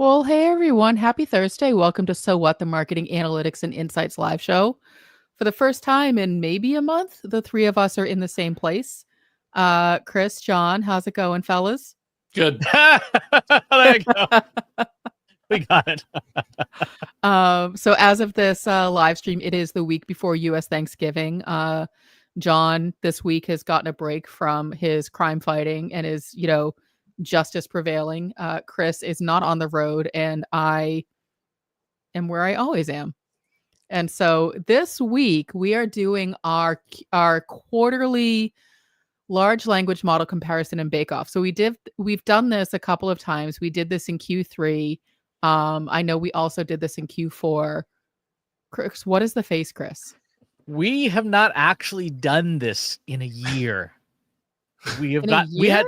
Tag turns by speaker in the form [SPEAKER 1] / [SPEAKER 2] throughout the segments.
[SPEAKER 1] Well, hey everyone, happy Thursday. Welcome to So What, the Marketing Analytics and Insights live show. For the first time in maybe a month, the three of us are in the same place. Chris, John, how's it going, fellas?
[SPEAKER 2] Good.
[SPEAKER 3] There you go. We got it.
[SPEAKER 1] So as of this live stream, it is the week before US Thanksgiving. John this week has gotten a break from his crime fighting and is, justice prevailing. Chris is not on the road, and I am where I always am. And so this week we are doing our quarterly large language model comparison in Bakeoff. So we've done this a couple of times. We did this in Q3. I know we also did this in Q4. Chris, what is the face, Chris?
[SPEAKER 3] We have not actually done this in a year. We have
[SPEAKER 1] In
[SPEAKER 3] not.
[SPEAKER 1] a year?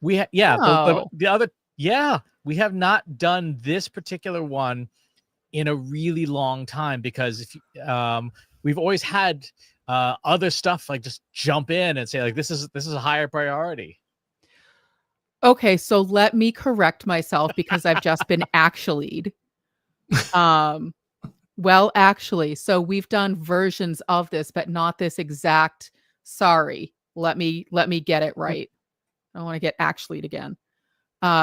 [SPEAKER 3] We have the other. Yeah, we have not done this particular one in a really long time because we've always had other stuff like just jump in and say like this is a higher priority.
[SPEAKER 1] Okay, so let me correct myself because I've just been actually'd. Well, actually, so we've done versions of this, but not this exact. Sorry, let me get it right. I want to get actually'd again.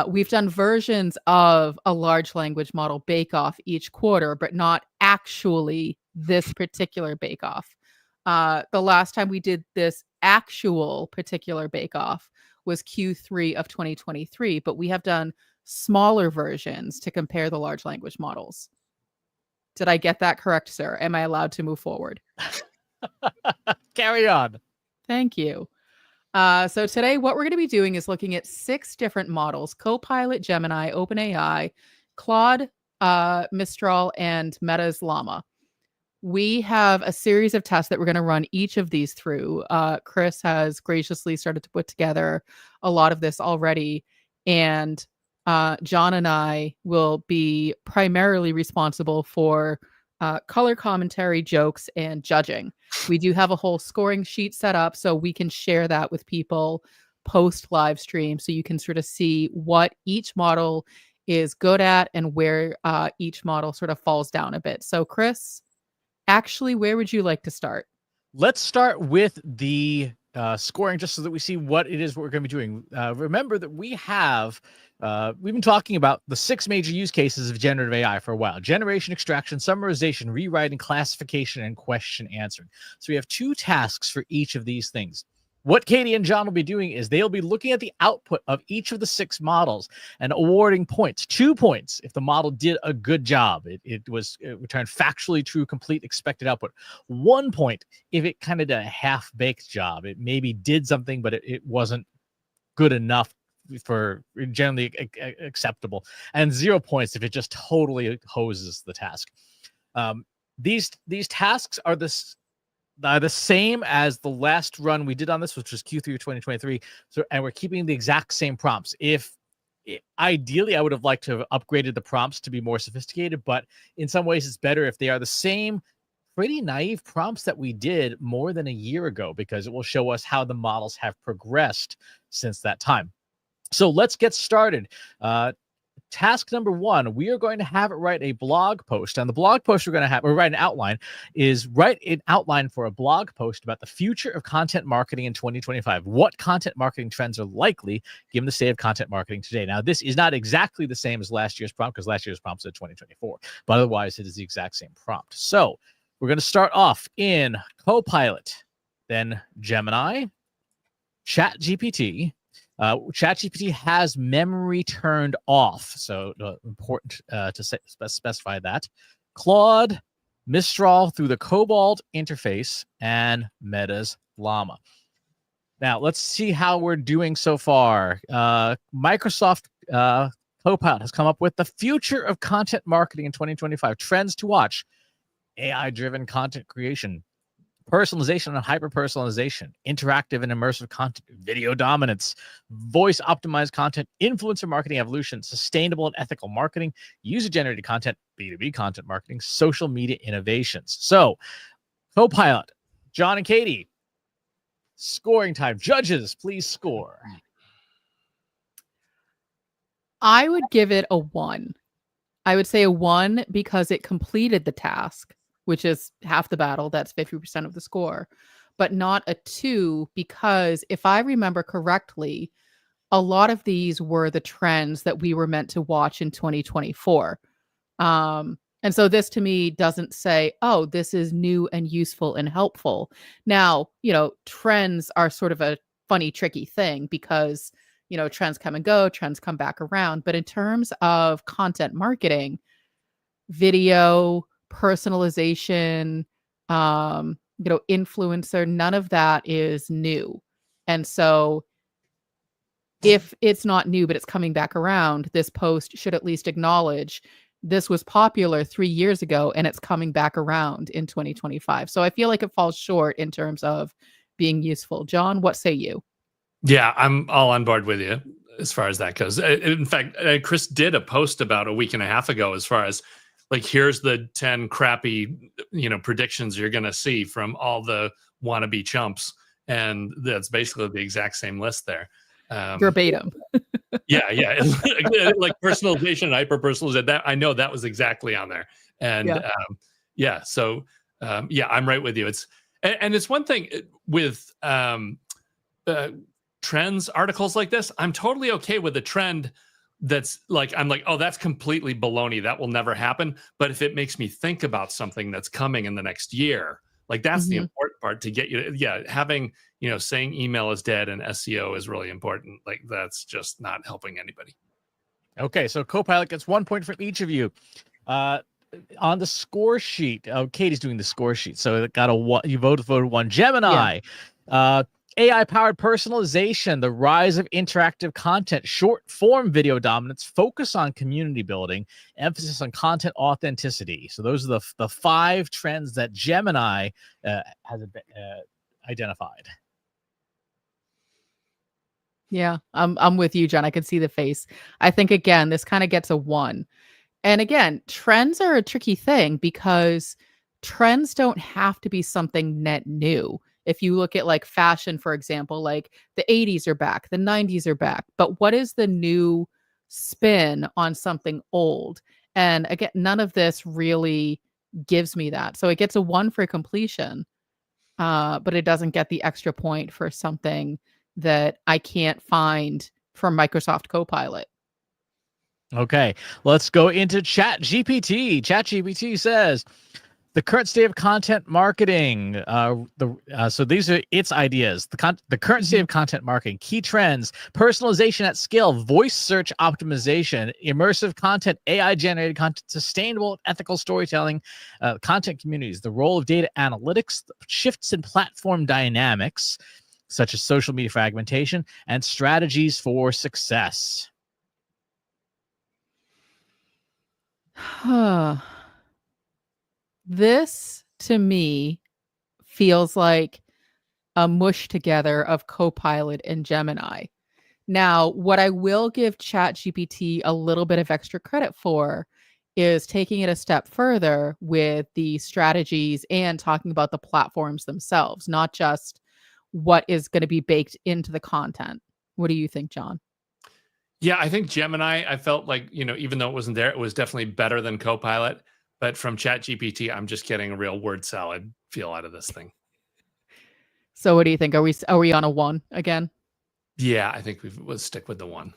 [SPEAKER 1] We've done versions of a large language model Bakeoff each quarter, but not actually this particular Bakeoff. The last time we did this actual particular Bakeoff was Q3 of 2023, but we have done smaller versions to compare the large language models. Did I get that correct, sir? Am I allowed to move forward?
[SPEAKER 3] Carry on.
[SPEAKER 1] Thank you. So today what we're going to be doing is looking at 6 different models: Copilot, Gemini, OpenAI, Claude, Mistral, and Meta's Llama. We have a series of tests that we're going to run each of these through. Chris has graciously started to put together a lot of this already, and John and I will be primarily responsible for color commentary, jokes, and judging. We do have a whole scoring sheet set up so we can share that with people post live stream so you can sort of see what each model is good at and where each model sort of falls down a bit. So Chris, actually, where would you like to start?
[SPEAKER 3] Let's start with the scoring just so that we see what it is we're going to be doing. Remember that we've been talking about the 6 major use cases of generative AI for a while: generation, extraction, summarization, rewriting, classification, and question answering. So we have 2 tasks for each of these things. What Katie and John will be doing is they'll be looking at the output of each of the 6 models and awarding points. 2 points if the model did a good job. It returned factually true, complete, expected output. 1 point if it kind of did a half-baked job. It maybe did something, but it wasn't good enough for generally acceptable. And 0 points if it just totally hoses the task. These tasks are the same as the last run we did on this, which was Q3 of 2023. So, and we're keeping the exact same prompts. Ideally, I would have liked to have upgraded the prompts to be more sophisticated, but in some ways it's better if they are the same pretty naive prompts that we did more than a year ago, because it will show us how the models have progressed since that time. So let's get started. Task number 1, we are going to have it write a blog post. And the blog post we're going to have, or write an outline, is write an outline for a blog post about the future of content marketing in 2025. What content marketing trends are likely given the state of content marketing today? Now, this is not exactly the same as last year's prompt, because last year's prompt said 2024, but otherwise it is the exact same prompt. So we're going to start off in Copilot, then Gemini, ChatGPT. ChatGPT has memory turned off, so important to specify that. Claude, Mistral through the Cobalt interface, and Meta's Llama. Now, let's see how we're doing so far. Microsoft Copilot has come up with the future of content marketing in 2025. Trends to watch: AI-driven content creation, personalization and hyper-personalization, interactive and immersive content, video dominance, voice-optimized content, influencer marketing evolution, sustainable and ethical marketing, user-generated content, B2B content marketing, social media innovations. So, Copilot, John and Katie, scoring time. Judges, please score.
[SPEAKER 1] I would give it a 1. I would say a 1 because it completed the task, which is half the battle. That's 50% of the score. But not a 2 because if I remember correctly, a lot of these were the trends that we were meant to watch in 2024. And so this to me doesn't say, oh, this is new and useful and helpful. Now, trends are sort of a funny, tricky thing because, trends come and go, trends come back around. But in terms of content marketing, video, personalization, influencer, none of that is new. And so if it's not new, but it's coming back around, this post should at least acknowledge this was popular 3 years ago and it's coming back around in 2025. So I feel like it falls short in terms of being useful. John, what say you?
[SPEAKER 2] Yeah, I'm all on board with you as far as that goes. In fact, Chris did a post about a week and a half ago as far as like, here's the 10 crappy, predictions you're going to see from all the wannabe chumps. And that's basically the exact same list there.
[SPEAKER 1] Verbatim.
[SPEAKER 2] yeah. Like personalization and hyper personalization. That I know that was exactly on there. And so I'm right with you. It's one thing with trends articles like this. I'm totally okay with a trend that's like, I'm like, oh, that's completely baloney. That will never happen. But if it makes me think about something that's coming in the next year, like that's the important part to get you. Having, saying email is dead and SEO is really important. Like that's just not helping anybody.
[SPEAKER 3] Okay, so Copilot gets 1 point from each of you. On the score sheet, Katie's doing the score sheet, so it got a 1. You voted 1. Gemini, AI-powered personalization, the rise of interactive content, short-form video dominance, focus on community building, emphasis on content authenticity. So those are the 5 trends that Gemini has identified.
[SPEAKER 1] Yeah, I'm with you, John. I can see the face. I think, again, this kind of gets a 1. And again, trends are a tricky thing because trends don't have to be something net new. If you look at like fashion, for example, like the 80s are back, the 90s are back. But what is the new spin on something old? And again, none of this really gives me that. So it gets a 1 for completion, but it doesn't get the extra point for something that I can't find from Microsoft Copilot.
[SPEAKER 3] Okay, let's go into ChatGPT. ChatGPT says, the current state of content marketing. So these are its ideas. The current state of content marketing, key trends, personalization at scale, voice search optimization, immersive content, AI-generated content, sustainable ethical storytelling, content communities, the role of data analytics, shifts in platform dynamics, such as social media fragmentation, and strategies for success.
[SPEAKER 1] This, to me, feels like a mush together of Copilot and Gemini. Now, what I will give ChatGPT a little bit of extra credit for is taking it a step further with the strategies and talking about the platforms themselves, not just what is going to be baked into the content. What do you think, John?
[SPEAKER 2] Yeah, I think Gemini, I felt like, even though it wasn't there, it was definitely better than Copilot. But from ChatGPT, I'm just getting a real word salad feel out of this thing.
[SPEAKER 1] So what do you think? Are we on a 1 again?
[SPEAKER 2] Yeah, I think we'll stick with the 1.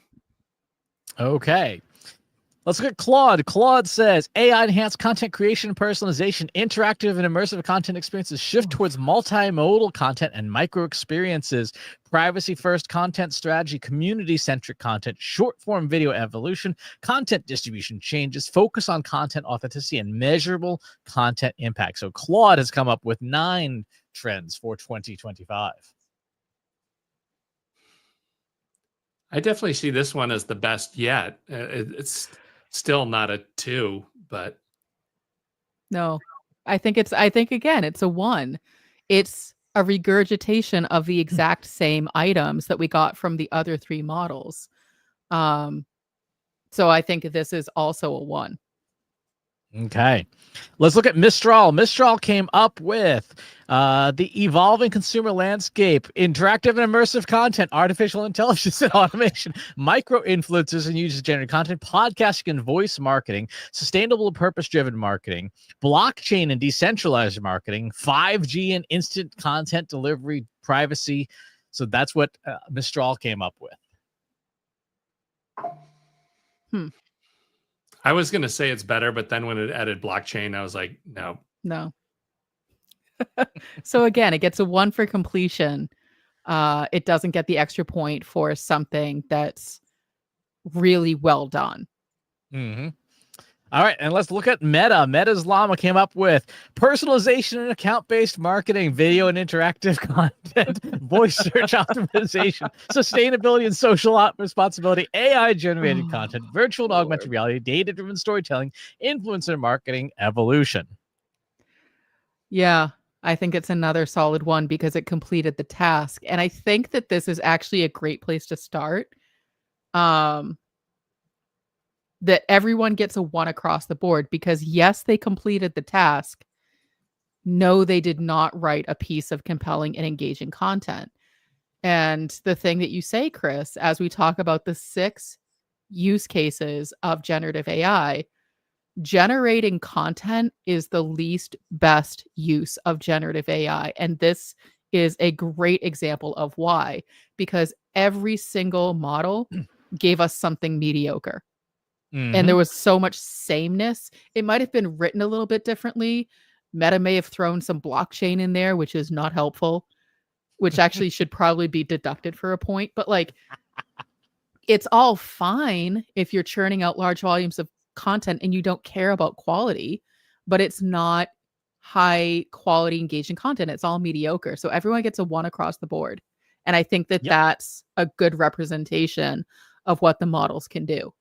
[SPEAKER 3] Okay. Let's look at Claude. Claude says, AI-enhanced content creation and personalization, interactive and immersive content experiences shift towards multimodal content and micro-experiences, privacy-first content strategy, community-centric content, short-form video evolution, content distribution changes, focus on content authenticity, and measurable content impact. So Claude has come up with 9 trends for 2025.
[SPEAKER 2] I definitely see this one as the best yet. It's still not a 2, but
[SPEAKER 1] no, I think again, it's a 1. It's a regurgitation of the exact same items that we got from the other 3 models. So I think this is also a 1.
[SPEAKER 3] Okay. Let's look at Mistral. Mistral came up with the evolving consumer landscape, interactive and immersive content, artificial intelligence and automation, micro influencers and user-generated content, podcasting and voice marketing, sustainable purpose-driven marketing, blockchain and decentralized marketing, 5G and instant content delivery, privacy. So that's what Mistral came up with.
[SPEAKER 2] I was going to say it's better, but then when it added blockchain, I was like, no.
[SPEAKER 1] No. So again, it gets a 1 for completion. It doesn't get the extra point for something that's really well done.
[SPEAKER 3] Mm-hmm. All right, and let's look at Meta. Meta's Llama came up with personalization and account-based marketing, video and interactive content, voice search optimization, sustainability and social responsibility, AI-generated content, virtual and augmented reality, data-driven storytelling, influencer marketing, evolution.
[SPEAKER 1] Yeah, I think it's another solid one because it completed the task. And I think that this is actually a great place to start. That everyone gets a 1 across the board because yes, they completed the task. No, they did not write a piece of compelling and engaging content. And the thing that you say, Chris, as we talk about the 6 use cases of generative AI, generating content is the least best use of generative AI. And this is a great example of why, because every single model gave us something mediocre. And there was so much sameness. It might have been written a little bit differently. Meta may have thrown some blockchain in there, which is not helpful, which actually should probably be deducted for a point. But like, it's all fine if you're churning out large volumes of content and you don't care about quality, but it's not high quality engaging content. It's all mediocre. So everyone gets a 1 across the board. And I think that that's a good representation of what the models can do.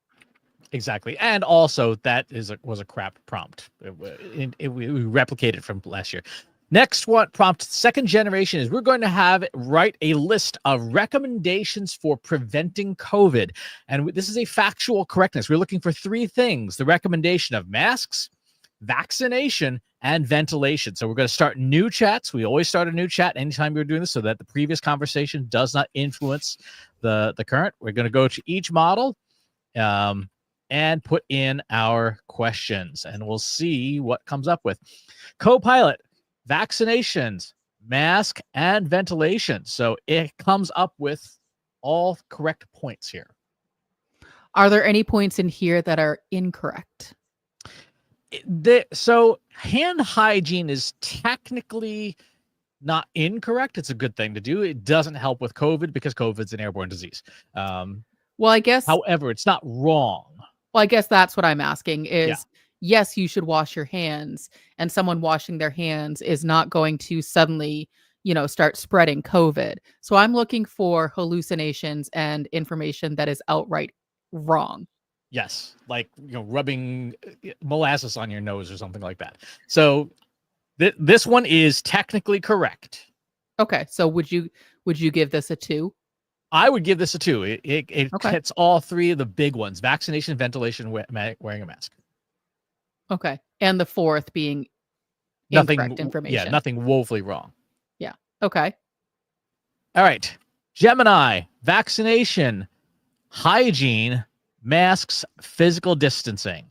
[SPEAKER 3] Exactly. And also that was a crap prompt. We replicated from last year. Next one prompt, second generation, is we're going to write a list of recommendations for preventing COVID. And this is a factual correctness. We're looking for 3 things: the recommendation of masks, vaccination, and ventilation. So we're going to start new chats. We always start a new chat anytime we're doing this so that the previous conversation does not influence the current. We're going to go to each model and put in our questions, and we'll see what comes up with. Copilot, vaccinations, mask, and ventilation. So it comes up with all correct points here.
[SPEAKER 1] Are there any points in here that are incorrect?
[SPEAKER 3] So hand hygiene is technically not incorrect. It's a good thing to do. It doesn't help with COVID because COVID's an airborne disease.
[SPEAKER 1] Well, I guess.
[SPEAKER 3] However, it's not wrong.
[SPEAKER 1] Well, I guess that's what I'm asking is, yes, you should wash your hands, and someone washing their hands is not going to suddenly, start spreading COVID. So I'm looking for hallucinations and information that is outright wrong.
[SPEAKER 3] Yes, like rubbing molasses on your nose or something like that. So this one is technically correct.
[SPEAKER 1] Okay, so would you give this a 2?
[SPEAKER 3] I would give this a 2. It hits all 3 of the big ones: vaccination, ventilation, wearing a mask.
[SPEAKER 1] Okay, and the 4th being incorrect information.
[SPEAKER 3] Yeah, nothing woefully wrong.
[SPEAKER 1] Yeah. Okay.
[SPEAKER 3] All right, Gemini, vaccination, hygiene, masks, physical distancing.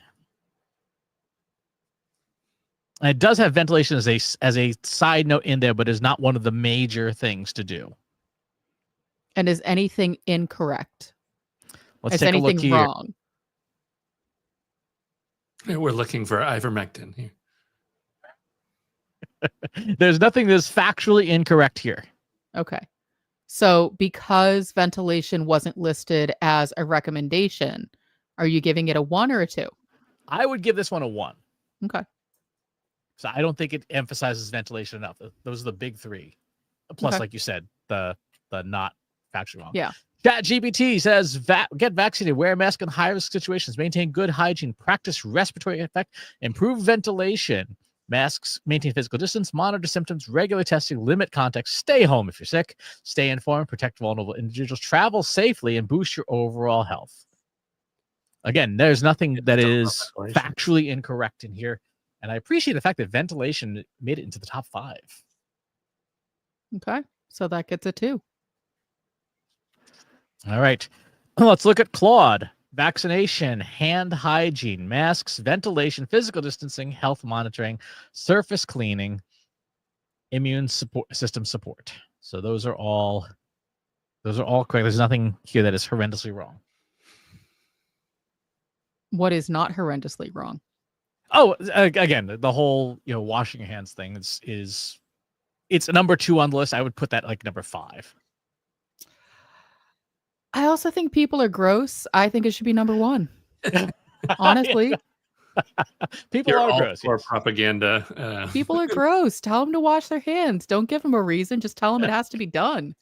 [SPEAKER 3] And it does have ventilation as a side note in there, but is not one of the major things to do.
[SPEAKER 1] And is anything incorrect?
[SPEAKER 3] Let's take a look here.
[SPEAKER 1] Wrong?
[SPEAKER 2] We're looking for ivermectin here.
[SPEAKER 3] There's nothing that's factually incorrect here.
[SPEAKER 1] Okay. So because ventilation wasn't listed as a recommendation, are you giving it a 1 or a 2?
[SPEAKER 3] I would give this one a 1.
[SPEAKER 1] Okay.
[SPEAKER 3] So I don't think it emphasizes ventilation enough. Those are the big 3. Plus, like you said, the not factually wrong.
[SPEAKER 1] Yeah.
[SPEAKER 3] ChatGPT says, get vaccinated, wear a mask in high-risk situations, maintain good hygiene, practice respiratory effect, improve ventilation, masks, maintain physical distance, monitor symptoms, regular testing, limit contact, stay home if you're sick, stay informed, protect vulnerable individuals, travel safely, and boost your overall health. Again, there's nothing that
[SPEAKER 2] Still
[SPEAKER 3] is
[SPEAKER 2] not ventilation.
[SPEAKER 3] factually incorrect in here. And I appreciate the fact that ventilation made it into the top 5.
[SPEAKER 1] Okay. So that gets a 2.
[SPEAKER 3] All right. Let's look at Claude. Vaccination, hand hygiene, masks, ventilation, physical distancing, health monitoring, surface cleaning, immune system support. So those are all correct. There's nothing here that is horrendously wrong.
[SPEAKER 1] What is not horrendously wrong?
[SPEAKER 3] Oh, again, the whole washing your hands thing is it's number 2 on the list. I would put that like number 5.
[SPEAKER 1] I also think people are gross. I think it should be number 1. Honestly.
[SPEAKER 3] People
[SPEAKER 2] You're
[SPEAKER 3] are
[SPEAKER 2] all
[SPEAKER 3] gross.
[SPEAKER 2] for
[SPEAKER 3] Yes.
[SPEAKER 2] propaganda.
[SPEAKER 1] People are gross. Tell them to wash their hands. Don't give them a reason. Just tell them it has to be done.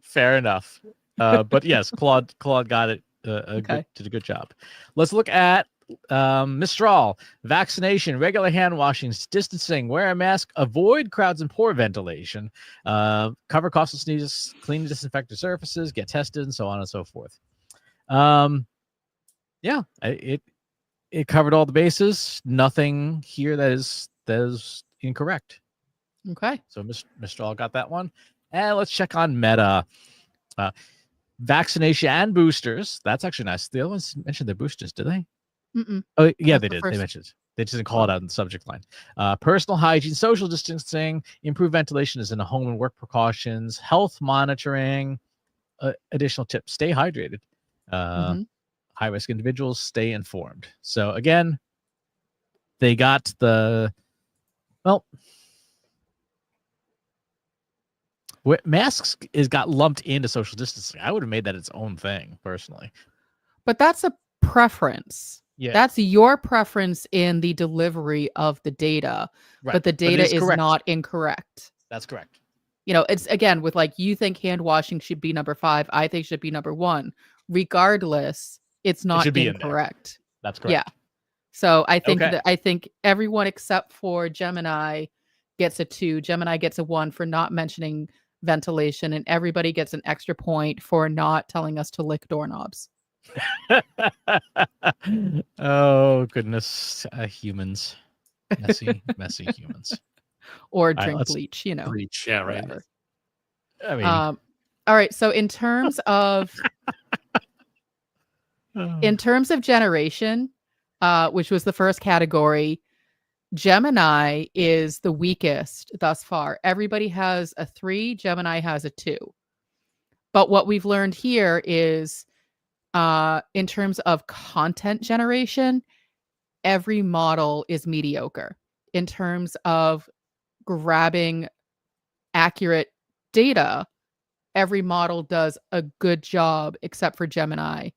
[SPEAKER 3] Fair enough. But yes, Claude got it.
[SPEAKER 1] Okay.
[SPEAKER 3] Did a good job. Let's look at Mistral. Vaccination, regular hand washings, distancing, wear a mask, avoid crowds and poor ventilation, cover coughs and sneezes, clean and disinfect your surfaces, get tested, and so on and so forth. Yeah, it covered all the bases. Nothing here that is incorrect.
[SPEAKER 1] Okay.
[SPEAKER 3] So Mistral got that one. And let's check on Meta. Vaccination and boosters. That's actually nice. The other ones mentioned their boosters, did they?
[SPEAKER 1] Mm-mm.
[SPEAKER 3] Oh, yeah,
[SPEAKER 1] That's
[SPEAKER 3] they
[SPEAKER 1] the
[SPEAKER 3] did.
[SPEAKER 1] first-
[SPEAKER 3] They mentioned it. They just didn't call it out in the subject line. Personal hygiene, social distancing, improved ventilation is in the home and work precautions, health monitoring, additional tips. Stay hydrated. High-risk individuals, stay informed. So again, they got masks got lumped into social distancing. I would have made that its own thing personally.
[SPEAKER 1] But that's a preference.
[SPEAKER 3] Yeah.
[SPEAKER 1] That's your preference in the delivery of the data.
[SPEAKER 3] Right.
[SPEAKER 1] But the data is
[SPEAKER 3] correct.
[SPEAKER 1] not incorrect.
[SPEAKER 3] That's correct.
[SPEAKER 1] It's again with like you think hand washing should be number 5. I think should be number 1. Regardless, it's not
[SPEAKER 3] should be
[SPEAKER 1] incorrect.
[SPEAKER 3] That's correct.
[SPEAKER 1] Yeah. So I think
[SPEAKER 3] Okay.
[SPEAKER 1] I think everyone except for Gemini gets a 2. Gemini gets a 1 for not mentioning ventilation, and everybody gets an extra point for not telling us to lick doorknobs.
[SPEAKER 3] Oh goodness, humans, messy humans,
[SPEAKER 1] or drink bleach.
[SPEAKER 2] Bleach, yeah, right.
[SPEAKER 1] Whatever.
[SPEAKER 3] I mean,
[SPEAKER 1] all right. So in terms of generation, which was the first category, Gemini is the weakest thus far. Everybody has a 3. Gemini has a 2. But what we've learned here is, in terms of content generation, every model is mediocre. In terms of grabbing accurate data, every model does a good job except for Gemini.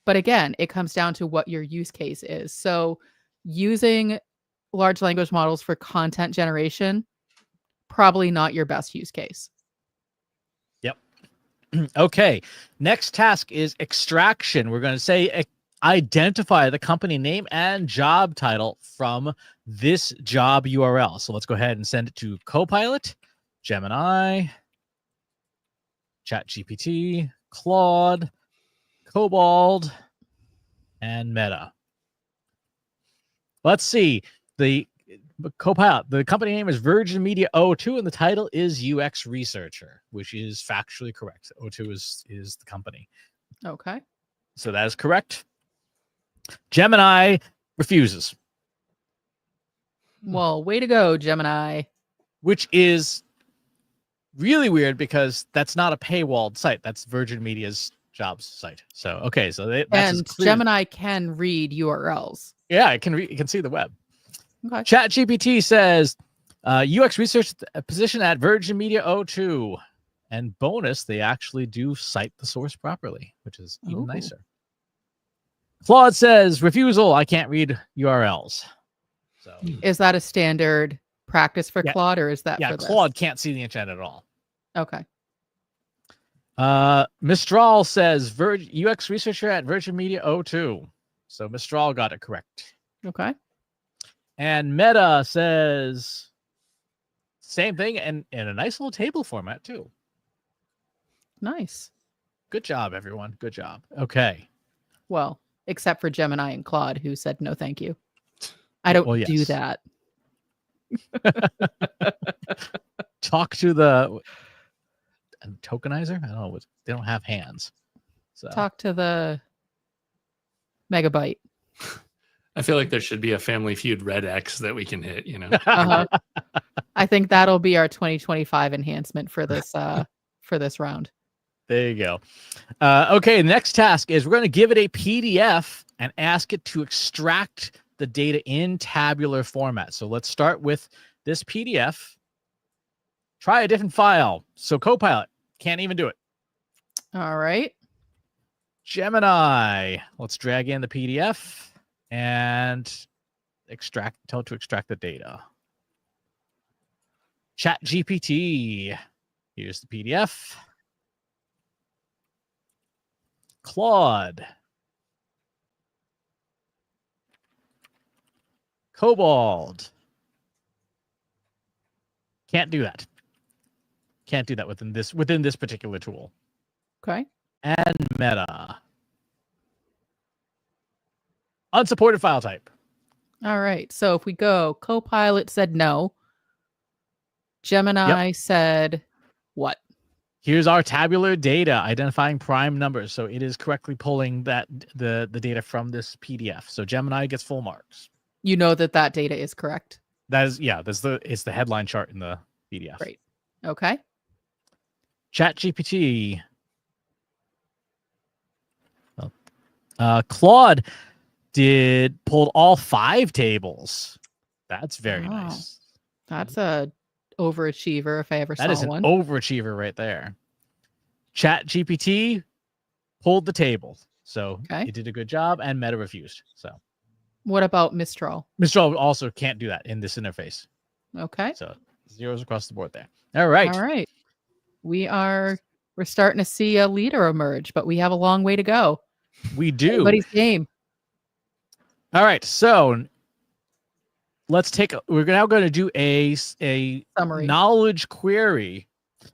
[SPEAKER 1] But again, it comes down to what your use case is. So using large language models for content generation, probably not your best use case.
[SPEAKER 3] Yep. Okay. Next task is extraction. We're going to say identify the company name and job title from this job URL. So let's go ahead and send it to Copilot, Gemini, ChatGPT, Claude, Cobalt, and Meta. Let's see. The Copilot, the company name is Virgin Media O2, and the title is UX Researcher, which is factually correct. O2 is the company.
[SPEAKER 1] Okay.
[SPEAKER 3] So that is correct. Gemini refuses.
[SPEAKER 1] Well, way to go, Gemini.
[SPEAKER 3] Which is really weird because that's not a paywalled site. That's Virgin Media's jobs site. So, okay. So that's
[SPEAKER 1] Gemini can read URLs.
[SPEAKER 3] Yeah, it can see the web.
[SPEAKER 1] Okay.
[SPEAKER 3] ChatGPT says UX research position at Virgin Media O2. And bonus, they actually do cite the source properly, which is even nicer. Claude says refusal. I can't read URLs. So
[SPEAKER 1] is that a standard practice for Claude, or is that for
[SPEAKER 3] Claude can't see the internet at all.
[SPEAKER 1] Okay.
[SPEAKER 3] Mistral says UX researcher at Virgin Media O2. So Mistral got it correct.
[SPEAKER 1] Okay.
[SPEAKER 3] And Meta says same thing and in a nice little table format too.
[SPEAKER 1] Nice.
[SPEAKER 3] Good job, everyone. Good job. Okay.
[SPEAKER 1] Well, except for Gemini and Claude, who said no, thank you. I don't do
[SPEAKER 3] yes.
[SPEAKER 1] that.
[SPEAKER 3] Talk to the tokenizer. I don't know. They don't have hands. So
[SPEAKER 1] Talk to the megabyte.
[SPEAKER 2] I feel like there should be a Family Feud Red X that we can hit, you know.
[SPEAKER 1] Uh-huh. I think that'll be our 2025 enhancement for this round.
[SPEAKER 3] There you go. Okay, the next task is we're going to give it a PDF and ask it to extract the data in tabular format. So let's start with this PDF. Try a different file. So Copilot can't even do it.
[SPEAKER 1] All right.
[SPEAKER 3] Gemini, let's drag in the PDF and tell it to extract the data. ChatGPT, here's the PDF. Claude, Cobalt, can't do that. Can't do that within this particular tool.
[SPEAKER 1] Okay.
[SPEAKER 3] And Meta, unsupported file type.
[SPEAKER 1] All right. So if we go, Copilot said no. Gemini said what?
[SPEAKER 3] Here's our tabular data identifying prime numbers. So it is correctly pulling the data from this PDF. So Gemini gets full marks.
[SPEAKER 1] You know that data is correct.
[SPEAKER 3] That is, it's the headline chart in the PDF.
[SPEAKER 1] Great. Okay.
[SPEAKER 3] ChatGPT. Claude pulled all 5 tables. That's very nice.
[SPEAKER 1] That's a overachiever if I ever saw one.
[SPEAKER 3] That is an overachiever right there. ChatGPT pulled the table. So it did a good job, and Meta refused. So
[SPEAKER 1] what about Mistral?
[SPEAKER 3] Mistral also can't do that in this interface.
[SPEAKER 1] Okay.
[SPEAKER 3] So zeros across the board there. All right.
[SPEAKER 1] All right. We're starting to see a leader emerge, but we have a long way to go.
[SPEAKER 3] We do.
[SPEAKER 1] Everybody's game.
[SPEAKER 3] All right. So we're now going to do a
[SPEAKER 1] summary
[SPEAKER 3] knowledge query.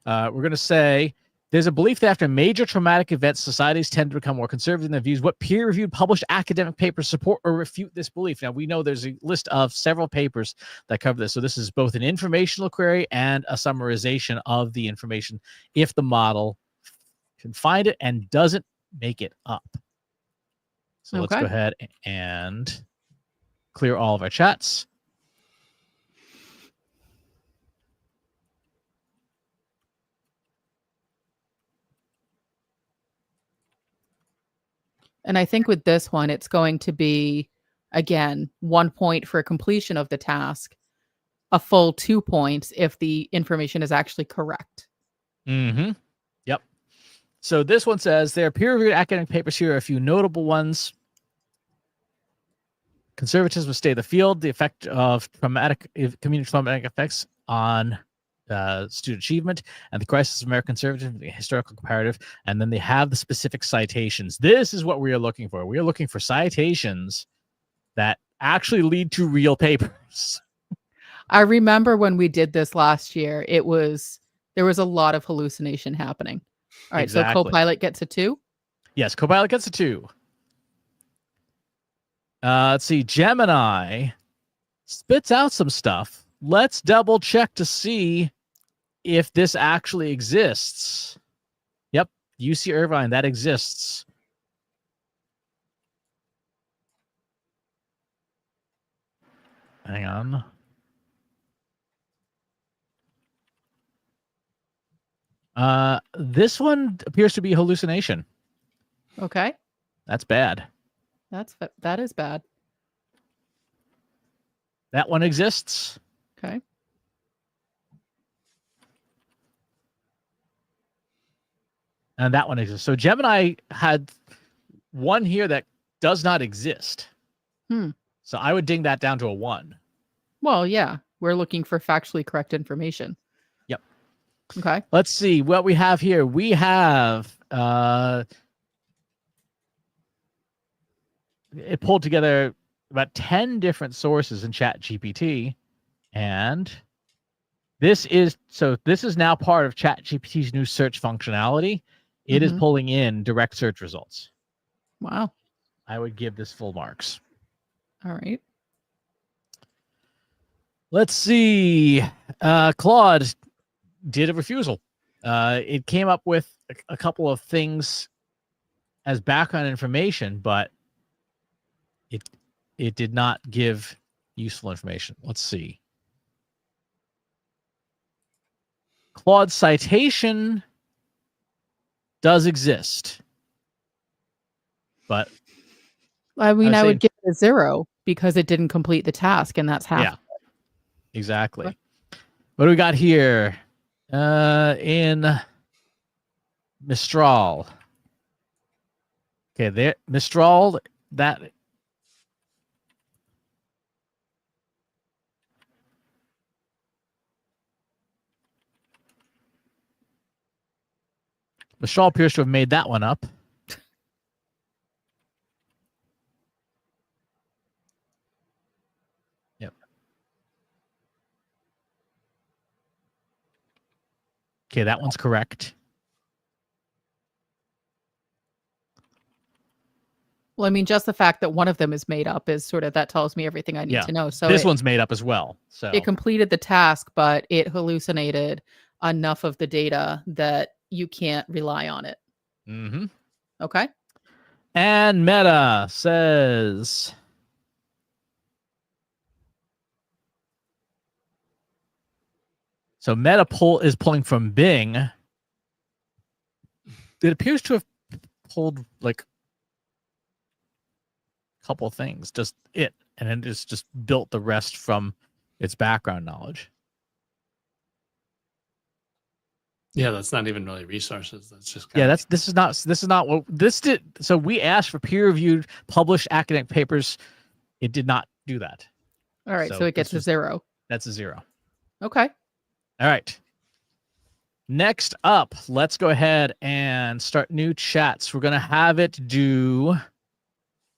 [SPEAKER 3] We're going to say, there's a belief that after major traumatic events, societies tend to become more conservative in their views. What peer-reviewed published academic papers support or refute this belief? Now, we know there's a list of several papers that cover this. So this is both an informational query and a summarization of the information if the model can find it and doesn't make it up. So let's go ahead and clear all of our chats.
[SPEAKER 1] And I think with this one, it's going to be, again, 1 point for completion of the task, a full 2 points if the information is actually correct.
[SPEAKER 3] Mm-hmm. Yep. So this one says, there are peer-reviewed academic papers here, a few notable ones. Conservatism will stay the field, the effect of community traumatic effects on student achievement, and the crisis of American conservatism, the historical comparative, and then they have the specific citations. This is what we are looking for. We are looking for citations that actually lead to real papers.
[SPEAKER 1] I remember when we did this last year, there was a lot of hallucination happening. All right, exactly. So Copilot gets a 2?
[SPEAKER 3] Yes, Copilot gets a 2. Let's see, Gemini spits out some stuff. Let's double check to see if this actually exists. Yep, UC Irvine, that exists. Hang on. This one appears to be hallucination.
[SPEAKER 1] Okay.
[SPEAKER 3] That's bad.
[SPEAKER 1] That is bad.
[SPEAKER 3] That one exists.
[SPEAKER 1] Okay.
[SPEAKER 3] And that one exists. So Gemini had one here that does not exist. So I would ding that down to a 1.
[SPEAKER 1] Well, yeah. We're looking for factually correct information.
[SPEAKER 3] Yep.
[SPEAKER 1] Okay.
[SPEAKER 3] Let's see what we have here. We have it pulled together about 10 different sources in ChatGPT, and this is now part of ChatGPT's new search functionality. It is pulling in direct search results.
[SPEAKER 1] Wow.
[SPEAKER 3] I would give this full marks.
[SPEAKER 1] All right.
[SPEAKER 3] Let's see. Claude did a refusal. It came up with a couple of things as background information, but it did not give useful information. Let's see. Claude citation does exist, but
[SPEAKER 1] I mean, I would give it a 0 because it didn't complete the task, and that's half.
[SPEAKER 3] Yeah, exactly. What do we got here? In Mistral. Okay, there, Mistral, that Mistral appears to have made that one up. Yep. Okay, that one's correct.
[SPEAKER 1] Well, I mean, just the fact that one of them is made up is sort of, that tells me everything I need to know. So
[SPEAKER 3] this one's made up as well. So
[SPEAKER 1] it completed the task, but it hallucinated enough of the data that you can't rely on it.
[SPEAKER 3] Mm-hmm.
[SPEAKER 1] Okay.
[SPEAKER 3] And Meta says, so Meta is pulling from Bing. It appears to have pulled like a couple of things, just it, and then it's just built the rest from its background knowledge.
[SPEAKER 2] Yeah, that's not even really resources. That's just
[SPEAKER 3] this is not what this did. So we asked for peer-reviewed, published academic papers. It did not do that.
[SPEAKER 1] All right, so it gets a 0.
[SPEAKER 3] That's a 0.
[SPEAKER 1] Okay.
[SPEAKER 3] All right. Next up, let's go ahead and start new chats. We're going to have it do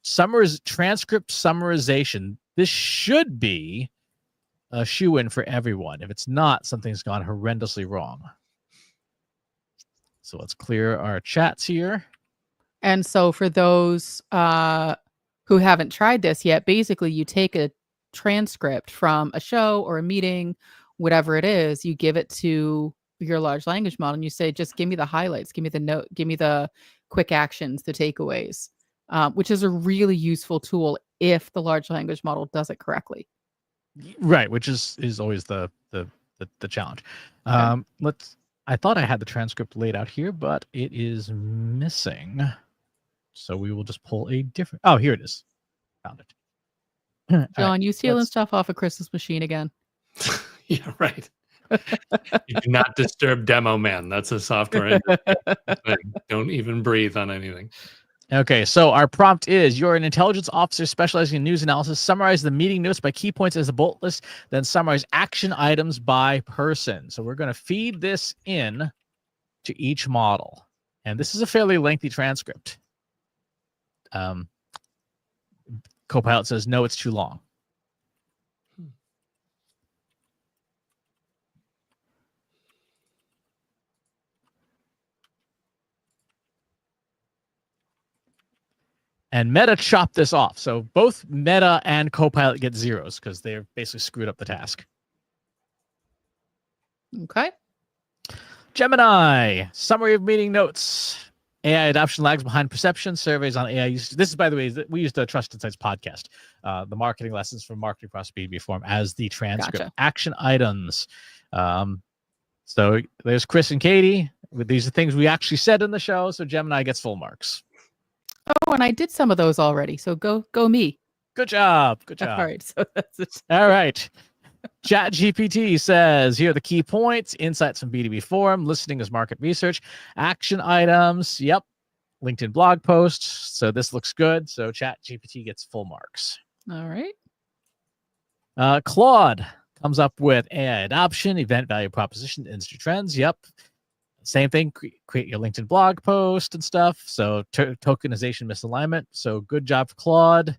[SPEAKER 3] transcript summarization. This should be a shoe-in for everyone. If it's not, something's gone horrendously wrong. So let's clear our chats here.
[SPEAKER 1] And so for those who haven't tried this yet, basically you take a transcript from a show or a meeting, whatever it is, you give it to your large language model and you say, just give me the highlights, give me the note, give me the quick actions, the takeaways, which is a really useful tool if the large language model does it correctly.
[SPEAKER 3] Right, which is always the challenge.
[SPEAKER 1] Okay.
[SPEAKER 3] I thought I had the transcript laid out here, but it is missing. So we will just pull a different. Oh, here it is. Found it.
[SPEAKER 1] John, right, you stealing stuff off of Chris's machine again?
[SPEAKER 2] Yeah, right. You do not disturb Demo Man. That's a software thing. Don't even breathe on anything.
[SPEAKER 3] Okay, so our prompt is: you're an intelligence officer specializing in news analysis. Summarize the meeting notes by key points as a bullet list, then summarize action items by person. So we're going to feed this in to each model. And this is a fairly lengthy transcript. Copilot says, no, it's too long. And Meta chopped this off. So both Meta and Copilot get 0s because they're basically screwed up the task.
[SPEAKER 1] Okay.
[SPEAKER 3] Gemini, summary of meeting notes. AI adoption lags behind perception. Surveys on AI use. This is, by the way, we used a Trusted Sites podcast, the marketing lessons from marketing process B2B form as the transcript.
[SPEAKER 1] Gotcha.
[SPEAKER 3] Action items. So there's Chris and Katie. These are things we actually said in the show. So Gemini gets full marks.
[SPEAKER 1] Oh, and I did some of those already. So go me.
[SPEAKER 3] Good job. Good job.
[SPEAKER 1] All right. So that's it.
[SPEAKER 3] All right. ChatGPT says, here are the key points, insights from B2B forum, listening as market research, action items. Yep. LinkedIn blog posts. So this looks good. So ChatGPT gets full marks.
[SPEAKER 1] All right.
[SPEAKER 3] Claude comes up with AI adoption, event value proposition, industry trends. Yep. Same thing. Create your LinkedIn blog post and stuff. So tokenization misalignment. So good job, Claude.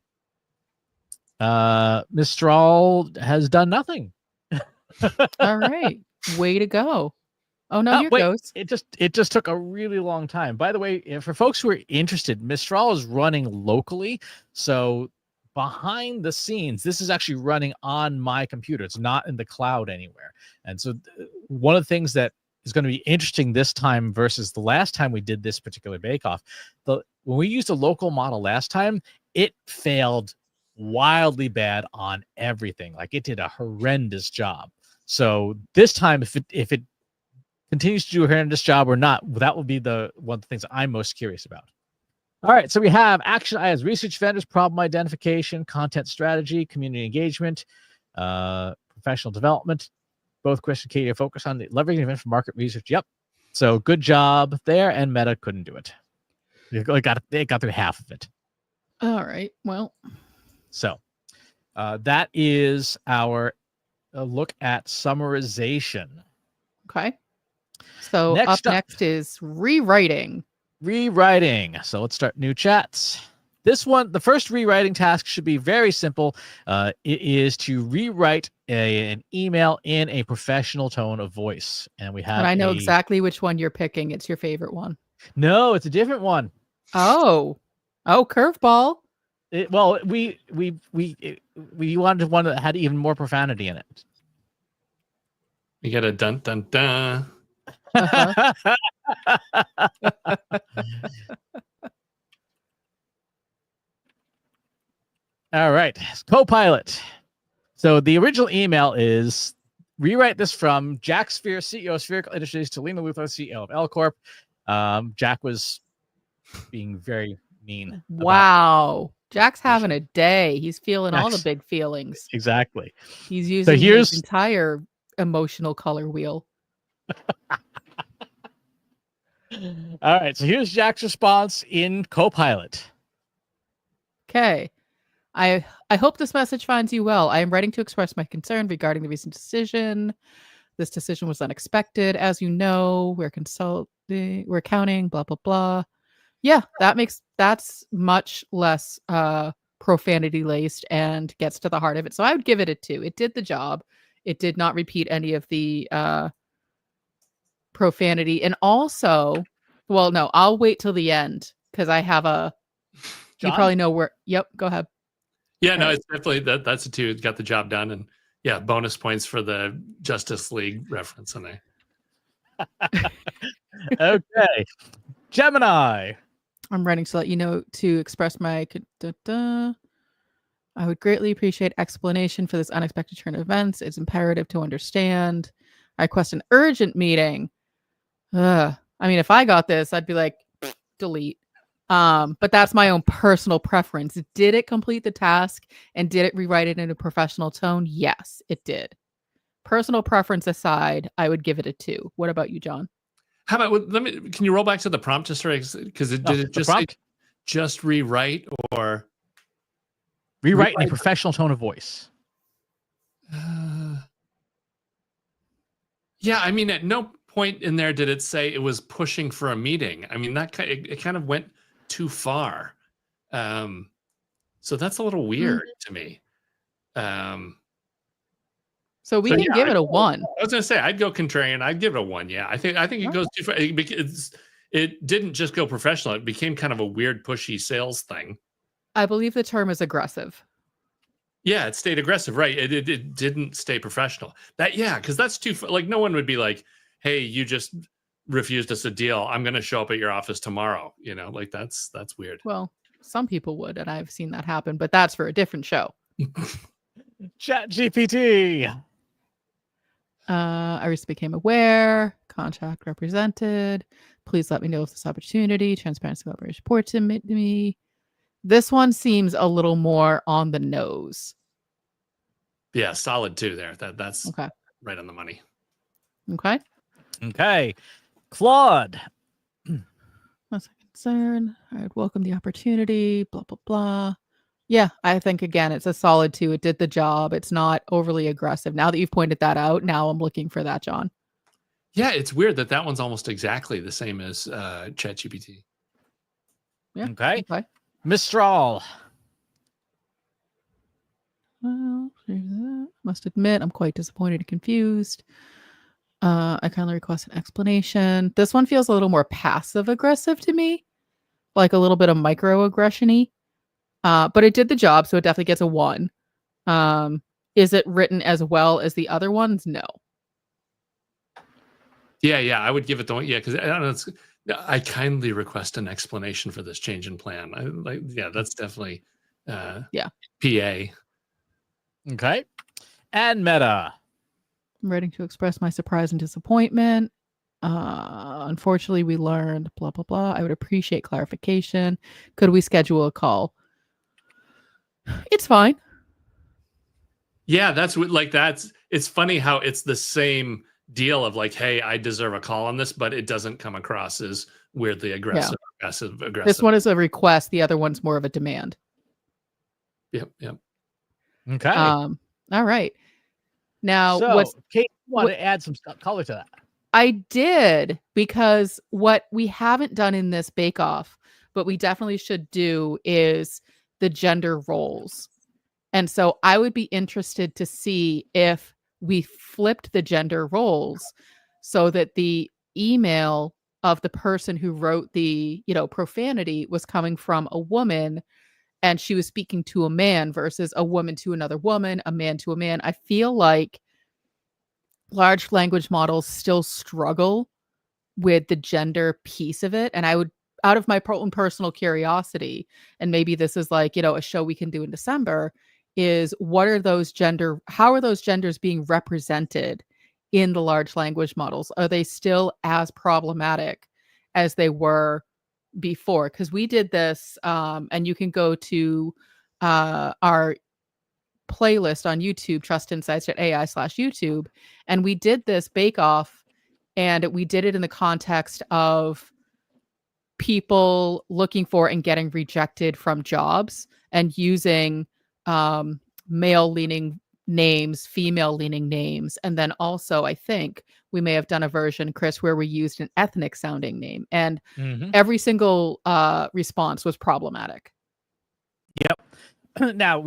[SPEAKER 3] Mistral has done nothing.
[SPEAKER 1] All right. Way to go. Oh no,
[SPEAKER 3] Oh,
[SPEAKER 1] here it
[SPEAKER 3] wait,
[SPEAKER 1] goes.
[SPEAKER 3] it just took a really long time. By the way, for folks who are interested, Mistral is running locally. So behind the scenes, this is actually running on my computer. It's not in the cloud anywhere. And so one of the things that is going to be interesting this time versus the last time we did this particular bake-off, when we used a local model last time, it failed wildly bad on everything. Like it did a horrendous job. So this time, if it continues to do a horrendous job or not, that will be the one of the things I'm most curious about. All right, so we have action items, research vendors, problem identification, content strategy, community engagement, professional development. Both Chris and Katie are focused on the leveraging event for market research. Yep. So good job there, and Meta couldn't do it. They got through half of it.
[SPEAKER 1] All right. Well,
[SPEAKER 3] so that is our look at summarization.
[SPEAKER 1] Okay. So next is rewriting.
[SPEAKER 3] So let's start new chats. This one, the first rewriting task should be very simple. It is to rewrite an email in a professional tone of voice. And we have
[SPEAKER 1] And I know exactly which one you're picking. It's your favorite one.
[SPEAKER 3] No, it's a different one.
[SPEAKER 1] Oh, curveball.
[SPEAKER 3] Well, we wanted one that had even more profanity in it.
[SPEAKER 2] You got a dun dun dun.
[SPEAKER 1] Uh-huh.
[SPEAKER 3] All right, Copilot. So the original email is rewrite this from Jack Sphere, CEO of Spherical Industries, to Lena Luthor, CEO of L Corp. Jack was being very mean.
[SPEAKER 1] Wow. Jack's having a day. He's feeling all the big feelings.
[SPEAKER 3] Exactly.
[SPEAKER 1] He's using his entire emotional color wheel.
[SPEAKER 3] All right. So here's Jack's response in Copilot.
[SPEAKER 1] Okay. I hope this message finds you well. I am writing to express my concern regarding the recent decision. This decision was unexpected. As you know, we're counting, blah, blah, blah. Yeah, that's much less profanity laced and gets to the heart of it. So I would give it a 2. It did the job. It did not repeat any of the profanity. And also, well, no, I'll wait till the end because I have you probably know where. Yep, go ahead.
[SPEAKER 2] Yeah, no, it's definitely that's a 2. It got the job done, and yeah, bonus points for the Justice League reference on there.
[SPEAKER 3] Okay, Gemini.
[SPEAKER 1] I'm writing to let you know to express my. I would greatly appreciate explanation for this unexpected turn of events. It's imperative to understand. I request an urgent meeting. I mean, if I got this, I'd be like, delete. But that's my own personal preference. Did it complete the task and did it rewrite it in a professional tone? Yes, it did. Personal preference aside, I would give it a 2. What about you, John?
[SPEAKER 2] How about can you roll back to the prompt just because did it just say just rewrite or
[SPEAKER 3] rewrite in a professional tone of voice?
[SPEAKER 2] Yeah, I mean, at no point in there did it say it was pushing for a meeting. I mean, it kind of went too far. So that's a little weird to me.
[SPEAKER 1] So we can give it a 1.
[SPEAKER 2] I was going to say I'd go contrarian. I'd give it a 1. Yeah, I think it goes too far because it didn't just go professional. It became kind of a weird, pushy sales thing.
[SPEAKER 1] I believe the term is aggressive.
[SPEAKER 2] Yeah, it stayed aggressive, right? It didn't stay professional. Because that's too like no one would be like, "Hey, you just refused us a deal. I'm going to show up at your office tomorrow." You know, like that's weird.
[SPEAKER 1] Well, some people would, and I've seen that happen, but that's for a different show.
[SPEAKER 3] ChatGPT.
[SPEAKER 1] I recently became aware. Contract represented. Please let me know if this opportunity, transparency, collaboration, report to me. This one seems a little more on the nose.
[SPEAKER 2] Yeah, solid 2 there. That's
[SPEAKER 1] okay.
[SPEAKER 2] Right on the money.
[SPEAKER 3] Okay. Claude.
[SPEAKER 1] That's a concern. I would welcome the opportunity. Blah, blah, blah. Yeah, I think, again, it's a solid 2. It did the job. It's not overly aggressive. Now that you've pointed that out, now I'm looking for that, John.
[SPEAKER 2] Yeah, it's weird that one's almost exactly the same as ChatGPT.
[SPEAKER 1] Yeah.
[SPEAKER 3] Okay. Mistral.
[SPEAKER 1] Well, must admit, I'm quite disappointed and confused. I kindly request an explanation. This one feels a little more passive aggressive to me, like a little bit of microaggression-y. But it did the job, so it definitely gets a 1. Is it written as well as the other ones? No.
[SPEAKER 2] Yeah, I would give it the 1. Yeah, because I don't know. I kindly request an explanation for this change in plan. That's definitely
[SPEAKER 1] Yeah.
[SPEAKER 2] PA.
[SPEAKER 3] Okay. And Meta.
[SPEAKER 1] I'm writing to express my surprise and disappointment. Unfortunately, we learned blah, blah, blah. I would appreciate clarification. Could we schedule a call? It's fine.
[SPEAKER 2] Yeah, it's funny how it's the same deal of like, hey, I deserve a call on this, but it doesn't come across as weirdly aggressive.
[SPEAKER 1] This one is a request. The other one's more of a demand.
[SPEAKER 2] Yep.
[SPEAKER 3] Okay.
[SPEAKER 1] All right. Now,
[SPEAKER 3] so, Kate, you want to add some color to that?
[SPEAKER 1] I did, because what we haven't done in this bake-off, but we definitely should do, is the gender roles. And so I would be interested to see if we flipped the gender roles so that the email of the person who wrote the, profanity was coming from a woman and she was speaking to a man versus a woman to another woman, a man to a man. I feel like large language models still struggle with the gender piece of it. And I would, out of my own personal curiosity, and maybe this is like, a show we can do in December, is how are those genders being represented in the large language models? Are they still as problematic as they were before? Because we did this, and you can go to our playlist on YouTube, trustinsights.ai/YouTube, and we did this bake-off, and we did it in the context of people looking for and getting rejected from jobs and using male-leaning names, female-leaning names, and then also I think we may have done a version, Chris, where we used an ethnic-sounding name, and every single response was problematic.
[SPEAKER 3] Yep. Now,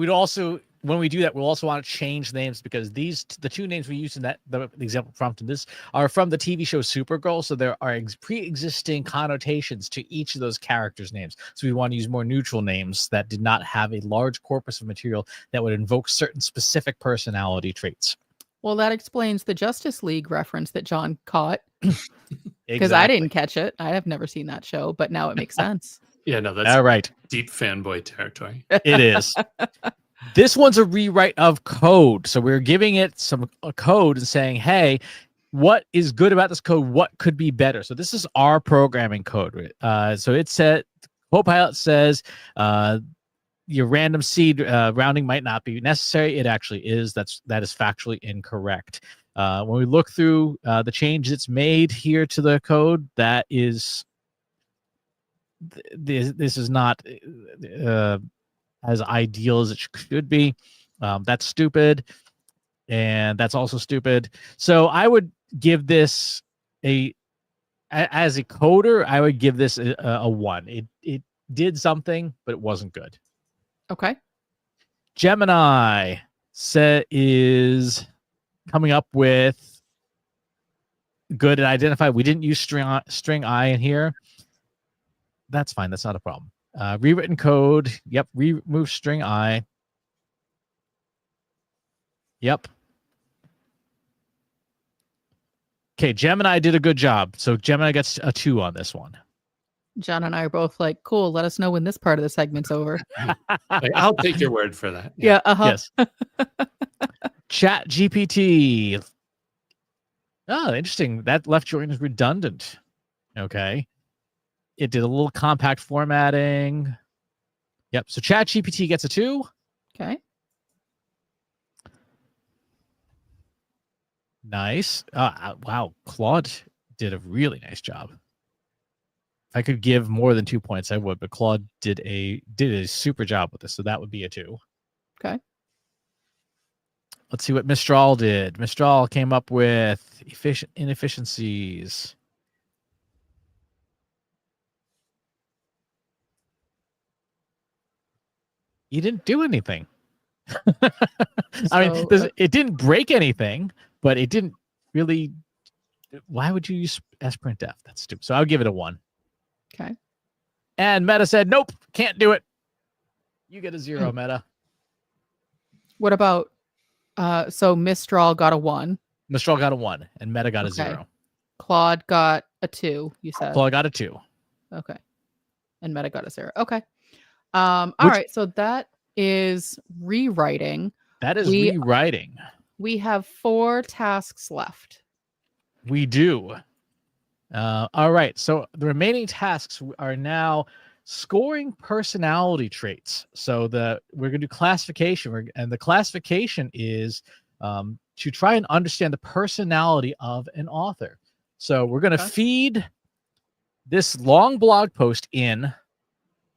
[SPEAKER 3] when we do that, we'll also want to change names, because the two names we used in the example prompt in this are from the TV show Supergirl. So there are pre-existing connotations to each of those characters' names. So we want to use more neutral names that did not have a large corpus of material that would invoke certain specific personality traits.
[SPEAKER 1] Well, that explains the Justice League reference that John caught. Because
[SPEAKER 3] Exactly.
[SPEAKER 1] I didn't catch it. I have never seen that show, but now it makes sense.
[SPEAKER 2] Yeah, no, that's
[SPEAKER 3] all right.
[SPEAKER 2] Deep fanboy territory.
[SPEAKER 3] It is. This one's a rewrite of code. So we're giving it a code and saying, hey, what is good about this code? What could be better? So this is our programming code. So it said, Copilot says, your random seed rounding might not be necessary. It actually is. That is factually incorrect. When we look through the changes it's made here to the code, that is, this is not as ideal as it should be. That's stupid, and that's also stupid. So I would give this as a coder, I would give this a 1. It did something, but it wasn't good.
[SPEAKER 1] Okay.
[SPEAKER 3] Gemini is coming up with good and identify. We didn't use string I in here. That's fine. That's not a problem. Rewritten code. Yep. Remove string I. Yep. Okay. Gemini did a good job. So Gemini gets a 2 on this one.
[SPEAKER 1] John and I are both like, cool. Let us know when this part of the segment's over.
[SPEAKER 2] I'll take your word for that.
[SPEAKER 1] Yeah.
[SPEAKER 3] Yes. Chat GPT. Oh, interesting. That left join is redundant. Okay. It did a little compact formatting. Yep. So Chat GPT gets a 2.
[SPEAKER 1] Okay.
[SPEAKER 3] Nice. Wow. Claude did a really nice job. If I could give more than 2 points, I would, but Claude did a super job with this. So that would be a 2.
[SPEAKER 1] Okay.
[SPEAKER 3] Let's see what Mistral did. Mistral came up with inefficiencies. You didn't do anything. I mean, it didn't break anything, but it didn't really Why would you use sprintf? That's stupid. So I'll give it a 1.
[SPEAKER 1] Okay.
[SPEAKER 3] And Meta said, nope, can't do it. You get a 0, Meta.
[SPEAKER 1] What about so Mistral got a 1.
[SPEAKER 3] Mistral got a 1, and Meta got a
[SPEAKER 1] Okay.
[SPEAKER 3] 0.
[SPEAKER 1] Claude got a 2, you said.
[SPEAKER 3] Claude got a 2.
[SPEAKER 1] Okay. And Meta got a 0. Okay. All right. So that is rewriting.
[SPEAKER 3] That is rewriting.
[SPEAKER 1] We have 4 tasks left.
[SPEAKER 3] We do. All right. So the remaining tasks are now scoring personality traits. So we're going to do classification, and the classification is to try and understand the personality of an author. So we're going to feed this long blog post in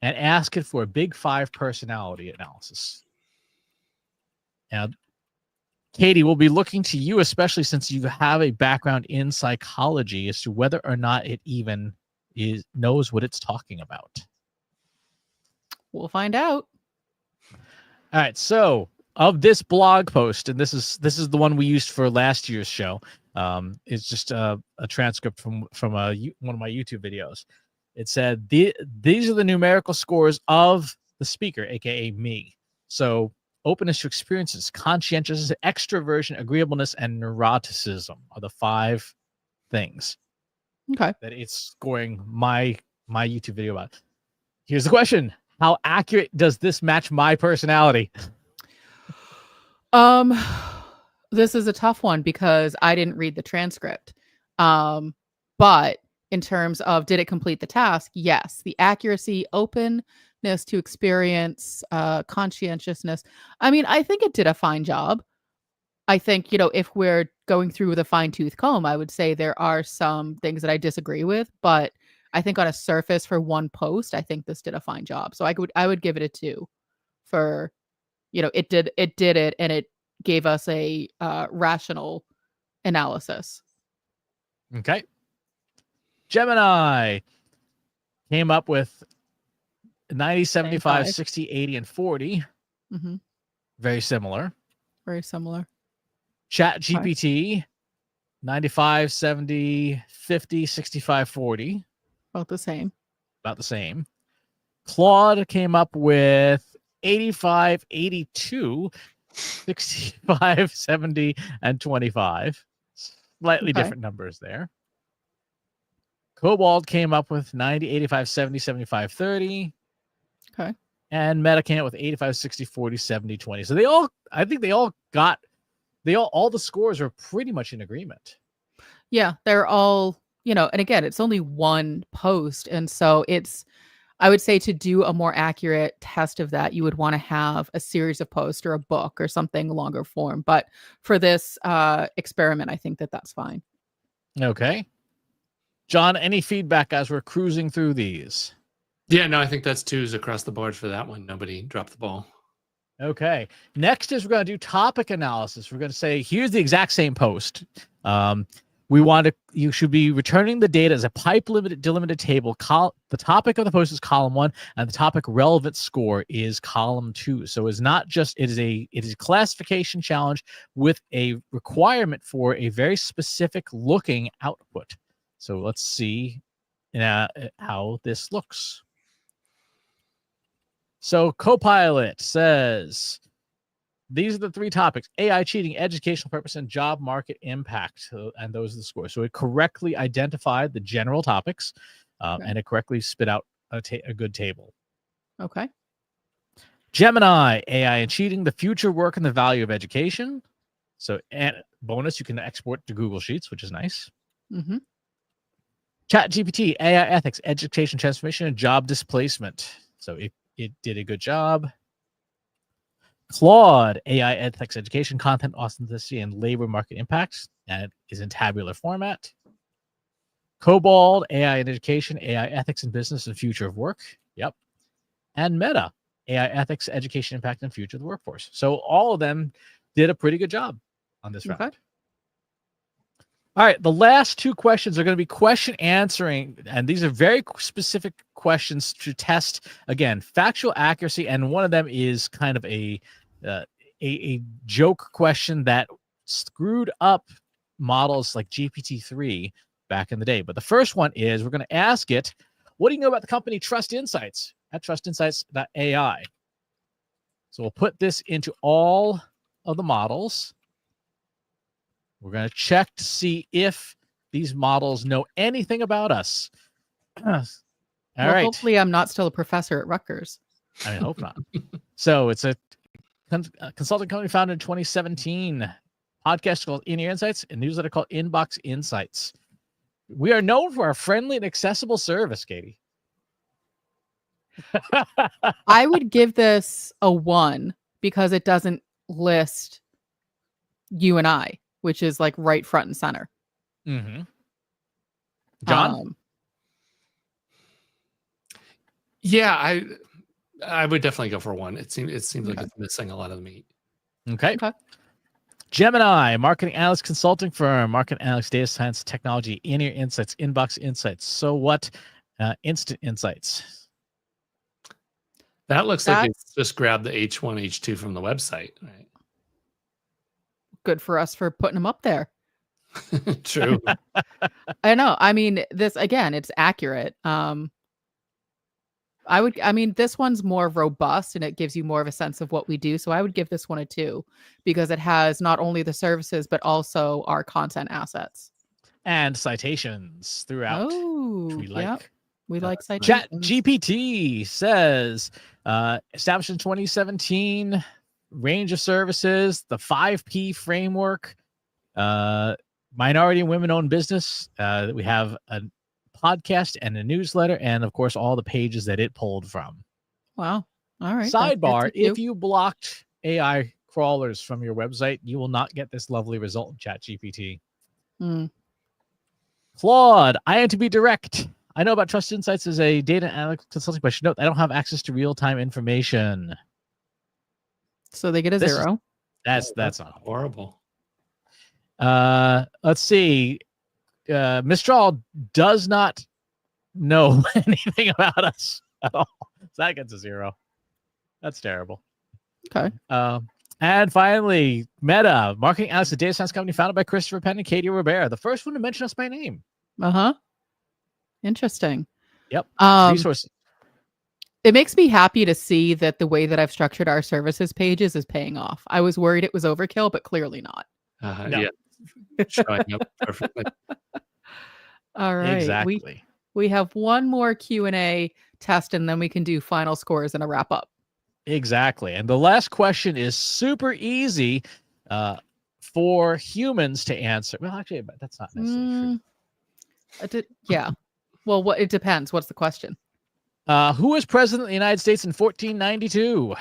[SPEAKER 3] and ask it for a big 5 personality analysis. Now, Katie, we'll be looking to you, especially since you have a background in psychology, as to whether or not it even knows what it's talking about.
[SPEAKER 1] We'll find out.
[SPEAKER 3] All right. So of this blog post, and this is the one we used for last year's show. It's just a transcript from one of my YouTube videos. It said these are the numerical scores of the speaker, aka me. So openness to experiences, conscientiousness, extroversion, agreeableness, and neuroticism are the 5 things.
[SPEAKER 1] Okay.
[SPEAKER 3] That it's scoring my YouTube video about. Here's the question: how accurate does this match my personality?
[SPEAKER 1] This is a tough one because I didn't read the transcript. But in terms of did it complete the task? Yes. The accuracy, openness to experience, conscientiousness. I mean, I think it did a fine job. I think, if we're going through with a fine-tooth comb, I would say there are some things that I disagree with, but I think on a surface for one post, I think this did a fine job. So I would give it a 2 for, it did it, and it gave us a rational analysis.
[SPEAKER 3] Okay. Gemini came up with 90, 75, 60, 80, and 40.
[SPEAKER 1] Mm-hmm.
[SPEAKER 3] Very similar.
[SPEAKER 1] Very similar.
[SPEAKER 3] Chat GPT, 95, 70, 50, 65, 40.
[SPEAKER 1] About the same.
[SPEAKER 3] About the same. Claude came up with 85, 82, 65, 70, and 25. Slightly different numbers there. Cobalt came up with 90, 85, 70, 75, 30.
[SPEAKER 1] Okay.
[SPEAKER 3] And Meta came up with 85, 60, 40, 70, 20. So I think all the scores are pretty much in agreement.
[SPEAKER 1] Yeah, they're all, and again, it's only one post. And so I would say to do a more accurate test of that, you would want to have a series of posts or a book or something longer form. But for this experiment, I think that's fine.
[SPEAKER 3] Okay. John, any feedback as we're cruising through these?
[SPEAKER 2] Yeah, no, I think that's 2s across the board for that one. Nobody dropped the ball.
[SPEAKER 3] Okay. Next is we're going to do topic analysis. We're going to say, here's the exact same post. You should be returning the data as a delimited table. The topic of the post is column 1, and the topic relevant score is column 2. So it's not just, it is a classification challenge with a requirement for a very specific looking output. So let's see how this looks. So Copilot says, these are the 3 topics: AI cheating, educational purpose, and job market impact. And those are the scores. So it correctly identified the general topics, and it correctly spit out a good table.
[SPEAKER 1] Okay.
[SPEAKER 3] Gemini, AI and cheating, the future work and the value of education. So, and bonus, you can export to Google Sheets, which is nice.
[SPEAKER 1] Mm-hmm.
[SPEAKER 3] Chat GPT, AI ethics, education transformation, and job displacement. So it did a good job. Claude, AI ethics, education, content authenticity, and labor market impacts. And it is in tabular format. Cobalt, AI and education, AI ethics and business, and future of work. Yep. And Meta, AI ethics, education, impact, and future of the workforce. So all of them did a pretty good job on this round. All right, the last 2 questions are going to be question answering, and these are very specific questions to test, again, factual accuracy, and one of them is kind of a joke question that screwed up models like GPT-3 back in the day. But the first one is we're going to ask it, what do you know about the company Trust Insights at trustinsights.ai? So we'll put this into all of the models. We're going to check to see if these models know anything about us. All right.
[SPEAKER 1] Hopefully I'm not still a professor at Rutgers.
[SPEAKER 3] I mean, hope not. So it's a consulting company founded in 2017. Podcast called In Ear Insights, and newsletter called Inbox Insights. We are known for our friendly and accessible service, Katie.
[SPEAKER 1] I would give this a 1 because it doesn't list you and I, which is like right front and center.
[SPEAKER 3] Mm-hmm. John?
[SPEAKER 2] Yeah, I would definitely go for 1. It seems like it's missing a lot of the meat.
[SPEAKER 3] Okay. Gemini, marketing analyst consulting firm, marketing analyst data science technology, In-Ear Insights, Inbox Insights. So what? Instant Insights.
[SPEAKER 2] That looks like it's just grabbed the H1, H2 from the website, right?
[SPEAKER 1] Good for us for putting them up there.
[SPEAKER 2] True.
[SPEAKER 1] I know. I mean, this again, it's accurate. This one's more robust and it gives you more of a sense of what we do. So I would give this one a 2 because it has not only the services, but also our content assets.
[SPEAKER 3] And citations throughout.
[SPEAKER 1] Oh,
[SPEAKER 3] we like.
[SPEAKER 1] Yep. We like citations.
[SPEAKER 3] ChatGPT says, established in 2017, range of services, the 5P framework, minority and women-owned business. We have a podcast and a newsletter, and of course all the pages that it pulled from.
[SPEAKER 1] Wow. All right.
[SPEAKER 3] Sidebar, if you blocked AI crawlers from your website, you will not get this lovely result in ChatGPT. Claude, I am to be direct. I know about Trust Insights as a data analytics consulting, but note I don't have access to real-time information.
[SPEAKER 1] So they get a 0.
[SPEAKER 3] That's not
[SPEAKER 2] horrible.
[SPEAKER 3] Let's see. Mistral does not know anything about us at all. So that gets a 0. That's terrible.
[SPEAKER 1] Okay.
[SPEAKER 3] And finally, Meta, marketing analyst, a data science company founded by Christopher Penn and Katie Robert, the first one to mention us by name.
[SPEAKER 1] Interesting.
[SPEAKER 3] Yep. Resources.
[SPEAKER 1] It makes me happy to see that the way that I've structured our services pages is paying off. I was worried it was overkill, but clearly not.
[SPEAKER 2] No. Yeah. Showing up perfectly.
[SPEAKER 1] All right.
[SPEAKER 3] Exactly.
[SPEAKER 1] We have one more Q&A test, and then we can do final scores and a wrap up.
[SPEAKER 3] Exactly. And the last question is super easy for humans to answer. Well, actually, that's not necessarily true.
[SPEAKER 1] Yeah. Well, it depends. What's the question?
[SPEAKER 3] Who was president of the United States in 1492?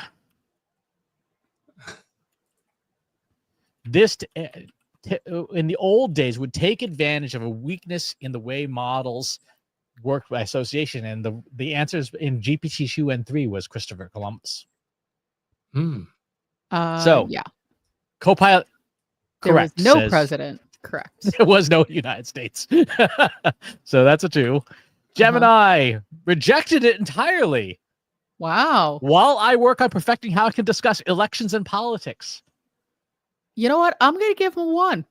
[SPEAKER 3] This, in the old days, would take advantage of a weakness in the way models worked by association. And the answers in GPT-2 and 3 was Christopher Columbus. So,
[SPEAKER 1] yeah.
[SPEAKER 3] Copilot, correct.
[SPEAKER 1] There was no president. Correct.
[SPEAKER 3] There was no United States. So that's a 2. Gemini rejected it entirely.
[SPEAKER 1] Wow.
[SPEAKER 3] While I work on perfecting how I can discuss elections and politics.
[SPEAKER 1] You know what? I'm going to give him 1.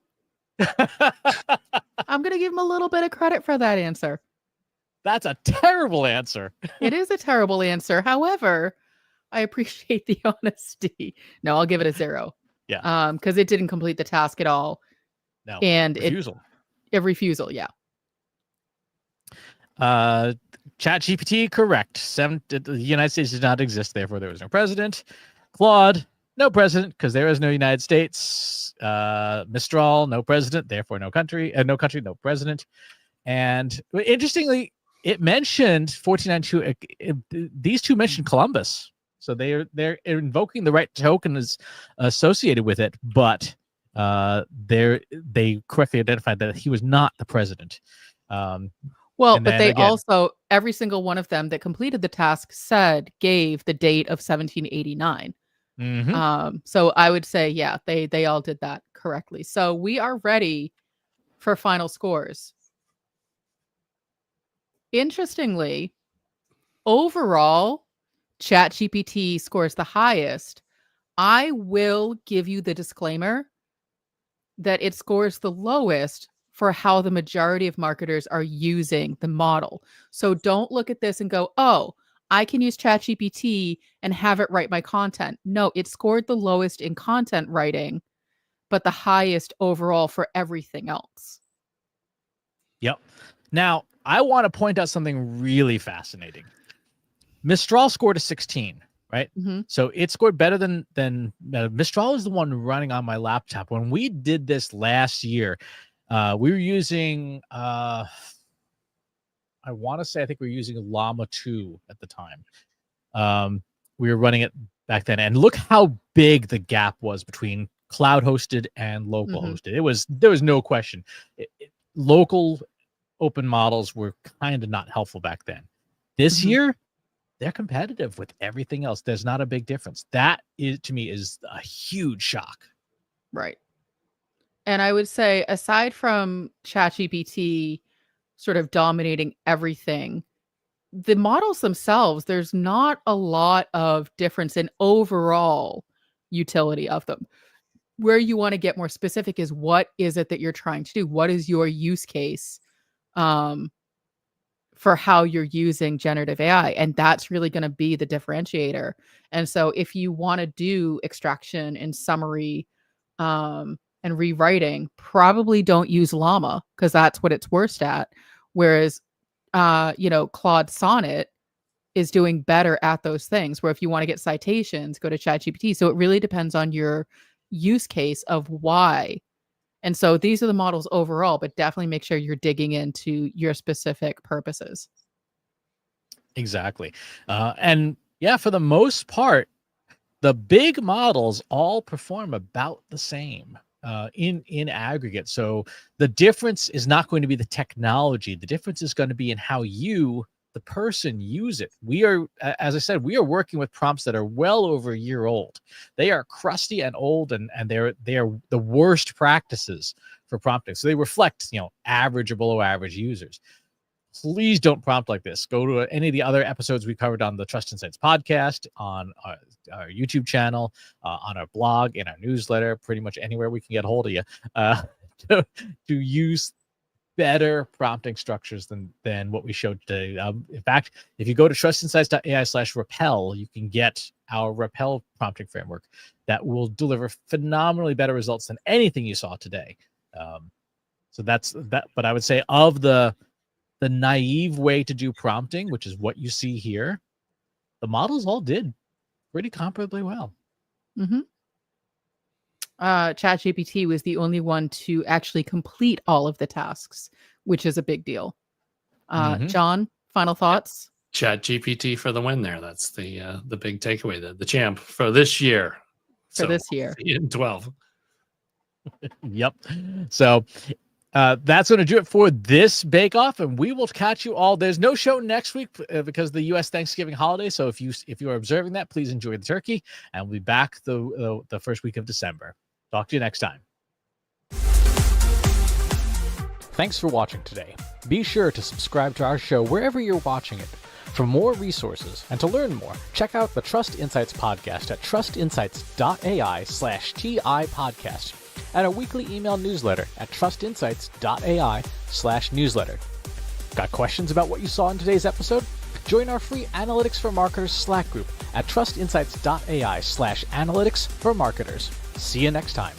[SPEAKER 1] I'm going to give him a little bit of credit for that answer.
[SPEAKER 3] That's a terrible answer.
[SPEAKER 1] It is a terrible answer. However, I appreciate the honesty. No, I'll give it a 0.
[SPEAKER 3] Yeah.
[SPEAKER 1] Because it didn't complete the task at all.
[SPEAKER 3] No.
[SPEAKER 1] And
[SPEAKER 3] refusal.
[SPEAKER 1] A refusal, yeah.
[SPEAKER 3] ChatGPT, correct. The United States did not exist, therefore there was no president. Claude, no president, because there is no United States. Mistral, no president, therefore no country. No country, no president. And interestingly, it mentioned 1492. These two mentioned Columbus, so they're invoking the right token is associated with it, but they correctly identified that he was not the president.
[SPEAKER 1] Well, but they also, every single one of them that completed the task gave the date of 1789. So I would say, yeah, they all did that correctly. So we are ready for final scores. Interestingly, overall, ChatGPT scores the highest. I will give you the disclaimer. that it scores the lowest for how the majority of marketers are using the model. So don't look at this and go, oh, I can use ChatGPT and have it write my content. No, it scored the lowest in content writing, but the highest overall for everything else.
[SPEAKER 3] Yep. Now, I want to point out something really fascinating. Mistral scored a 16, right?
[SPEAKER 1] Mm-hmm.
[SPEAKER 3] So it scored better than Mistral is the one running on my laptop. When we did this last year, we were using I want to say I think we were using Llama 2 at the time. We were running it back then, and look how big the gap was between cloud hosted and local hosted. There was no question. Local open models were kind of not helpful back then. This year, they're competitive with everything else. There's not a big difference. That is, to me, is a huge shock.
[SPEAKER 1] Right. And I would say, aside from ChatGPT sort of dominating everything, the models themselves, there's not a lot of difference in overall utility of them. Where you want to get more specific is, what is it that you're trying to do? What is your use case for how you're using generative AI? And that's really going to be the differentiator. And so if you want to do extraction and summary and rewriting, probably don't use Llama, because that's what it's worst at. Whereas, Claude Sonnet is doing better at those things, where if you want to get citations, go to ChatGPT. So it really depends on your use case of why. And so these are the models overall, but definitely make sure you're digging into your specific purposes.
[SPEAKER 3] Exactly. And yeah, for the most part, the big models all perform about the same in aggregate. So the difference is not going to be the technology. The difference is going to be in how you, the person, use it. We are, as I said, we are working with prompts that are well over a year old. They are crusty and old, and they are the worst practices for prompting. So they reflect, average or below average users. Please don't prompt like this. Go to any of the other episodes we covered on the Trust Insights podcast, on our YouTube channel, on our blog, in our newsletter, pretty much anywhere we can get a hold of you, to use better prompting structures than what we showed today. In fact, if you go to trustinsights.ai/rappel, you can get our Rappel prompting framework that will deliver phenomenally better results than anything you saw today. So that's that. But I would say, of the naive way to do prompting, which is what you see here, the models all did pretty comparably well.
[SPEAKER 1] ChatGPT was the only one to actually complete all of the tasks, which is a big deal. John, final thoughts?
[SPEAKER 2] ChatGPT for the win there. That's the big takeaway, the champ for this year.
[SPEAKER 1] This year.
[SPEAKER 2] In 12.
[SPEAKER 3] Yep. So that's going to do it for this Bake-Off, and we will catch you all. There's no show next week because of the U.S. Thanksgiving holiday. So if you are observing that, please enjoy the turkey, and we'll be back the first week of December. Talk to you next time. Thanks for watching today. Be sure to subscribe to our show wherever you're watching it. For more resources and to learn more, check out the Trust Insights podcast at trustinsights.ai/TI podcast, and a weekly email newsletter at trustinsights.ai/newsletter. Got questions about what you saw in today's episode? Join our free Analytics for Marketers Slack group at trustinsights.ai/analytics for marketers. See you next time.